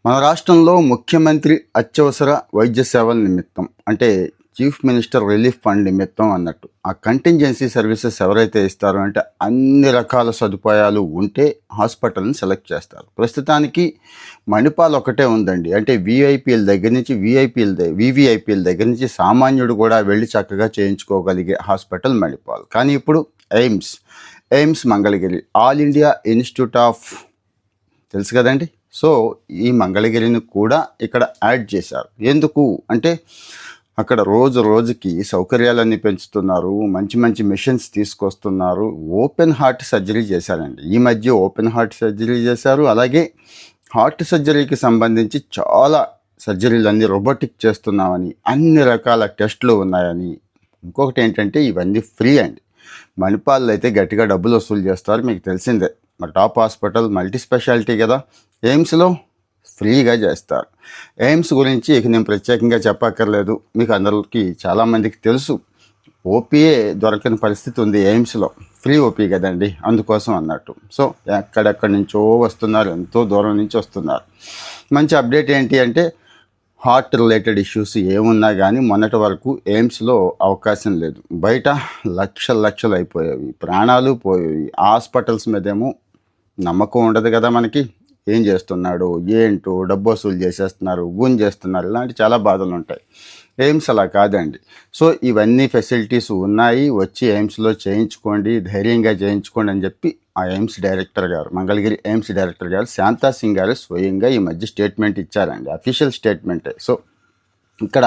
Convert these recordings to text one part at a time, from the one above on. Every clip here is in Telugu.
మన రాష్ట్రంలో ముఖ్యమంత్రి అత్యవసర వైద్య సేవల నిమిత్తం అంటే చీఫ్ మినిస్టర్ రిలీఫ్ ఫండ్ నిమిత్తం అన్నట్టు ఆ కంటింజెన్సీ సర్వీసెస్ ఎవరైతే ఇస్తారో అంటే అన్ని రకాల సదుపాయాలు ఉంటే హాస్పిటల్ని సెలెక్ట్ చేస్తారు. ప్రస్తుతానికి మణిపాల్ ఒకటే ఉందండి. అంటే వీఐపీఎల్ దగ్గర నుంచి వివిఐపీఎల్ దగ్గర నుంచి సామాన్యుడు కూడా వెళ్ళి చక్కగా చేయించుకోగలిగే హాస్పిటల్ మణిపాల్. కానీ ఇప్పుడు AIIMS Mangalagiri all India institute of తెలుసు కదండి. సో ఈ మంగళగిరిని కూడా ఇక్కడ యాడ్ చేశారు. ఎందుకు అంటే అక్కడ రోజు రోజుకి సౌకర్యాలన్నీ పెంచుతున్నారు, మంచి మంచి మిషన్స్ తీసుకొస్తున్నారు. ఓపెన్ హార్ట్ సర్జరీ చేశారండి. ఈ మధ్య ఓపెన్ హార్ట్ సర్జరీ చేశారు. అలాగే హార్ట్ సర్జరీకి సంబంధించి చాలా సర్జరీలన్నీ రోబోటిక్ చేస్తున్నామని, అన్ని రకాల టెస్టులు ఉన్నాయని. ఇంకొకటి ఏంటంటే ఇవన్నీ ఫ్రీ అండి. మణిపాల్లో అయితే గట్టిగా డబ్బులు వసూలు చేస్తారు, మీకు తెలిసిందే. మరి టాప్ హాస్పిటల్ మల్టీ స్పెషాలిటీ కదా. ఎయిమ్స్లో ఫ్రీగా చేస్తారు. ఎయిమ్స్ గురించి ఇక నేను ప్రత్యేకంగా చెప్పక్కర్లేదు, మీకు అందరికీ చాలామందికి తెలుసు. ఓపీఏ దొరకని పరిస్థితి ఉంది ఎయిమ్స్లో. ఫ్రీ ఓపీ కదండి, అందుకోసం అన్నట్టు. సో ఎక్కడెక్కడి నుంచో వస్తున్నారు, ఎంతో దూరం నుంచి వస్తున్నారు. మంచి అప్డేట్ ఏంటి అంటే హార్ట్ రిలేటెడ్ ఇష్యూస్ ఏమున్నా కానీ మొన్నటి వరకు ఎయిమ్స్లో అవకాశం లేదు. బయట లక్షలు అయిపోయేవి, ప్రాణాలు పోయేవి. హాస్పిటల్స్ మీదేమో నమ్మకం ఉండదు కదా మనకి. ఏం చేస్తున్నాడు ఏంటో, డబ్బు వసూలు చేసేస్తున్నారు, చేస్తున్నారు, ఇలాంటి చాలా బాధలు ఉంటాయి. ఎయిమ్స్ అలా కాదండి. సో ఇవన్నీ ఫెసిలిటీస్ ఉన్నాయి, వచ్చి ఎయిమ్స్లో చేయించుకోండి, ధైర్యంగా చేయించుకోండి అని చెప్పి ఆ ఎయిమ్స్ డైరెక్టర్ గారు, మంగళగిరి ఎయిమ్స్ డైరెక్టర్ గారు శాంతా సింగ్ గారు స్వయంగా ఈ మధ్య స్టేట్మెంట్ ఇచ్చారండి. అఫీషియల్ స్టేట్మెంటే. సో ఇక్కడ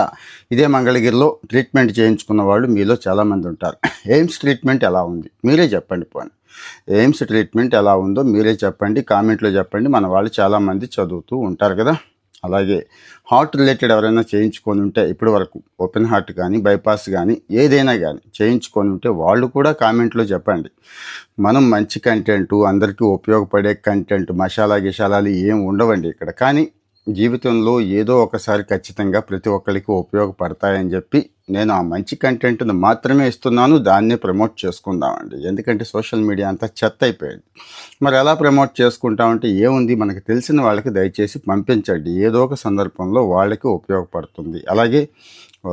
ఇదే మంగళగిరిలో ట్రీట్మెంట్ చేయించుకున్న వాళ్ళు మీలో చాలామంది ఉంటారు. ఎయిమ్స్ ట్రీట్మెంట్ ఎలా ఉంది మీరే చెప్పండి. పోనీ ఎయిమ్స్ ట్రీట్మెంట్ ఎలా ఉందో మీరే చెప్పండి, కామెంట్లో చెప్పండి. మన వాళ్ళు చాలామంది చదువుతూ ఉంటారు కదా. అలాగే హార్ట్ రిలేటెడ్ ఎవరైనా చేయించుకొని ఉంటే ఇప్పటి వరకు ఓపెన్ హార్ట్ కానీ బైపాస్ కానీ ఏదైనా కానీ చేయించుకొని ఉంటే వాళ్ళు కూడా కామెంట్లో చెప్పండి. మనం మంచి కంటెంట్, అందరికీ ఉపయోగపడే కంటెంట్, గిషాలాలు ఏం ఉండవండి ఇక్కడ. కానీ జీవితంలో ఏదో ఒకసారి ఖచ్చితంగా ప్రతి ఒక్కరికి ఉపయోగపడతాయని చెప్పి నేను ఆ మంచి కంటెంట్ను మాత్రమే ఇస్తున్నాను. దాన్నే ప్రమోట్ చేసుకుందామండి. ఎందుకంటే సోషల్ మీడియా అంతా చెత్త అయిపోయింది. మరి ఎలా ప్రమోట్ చేసుకుంటామంటే ఏముంది, మనకు తెలిసిన వాళ్ళకి దయచేసి పంపించండి. ఏదో ఒక సందర్భంలో వాళ్ళకి ఉపయోగపడుతుంది. అలాగే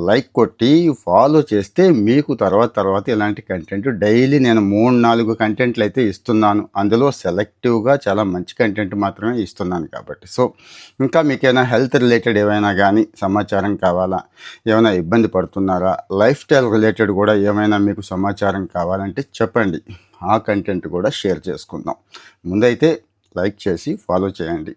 లైక్ కొట్టి ఫాలో చేస్తే మీకు తర్వాత ఇలాంటి కంటెంట్ డైలీ నేను 3-4 కంటెంట్లు అయితే ఇస్తున్నాను. అందులో సెలెక్టివ్గా చాలా మంచి కంటెంట్ మాత్రమే ఇస్తున్నాను కాబట్టి. సో ఇంకా మీకైనా హెల్త్ రిలేటెడ్ ఏమైనా కానీ సమాచారం కావాలా, ఏమైనా ఇబ్బంది పడుతున్నారా, లైఫ్ స్టైల్ రిలేటెడ్ కూడా ఏమైనా మీకు సమాచారం కావాలంటే చెప్పండి. ఆ కంటెంట్ కూడా షేర్ చేసుకుందాం. ముందైతే లైక్ చేసి ఫాలో చేయండి.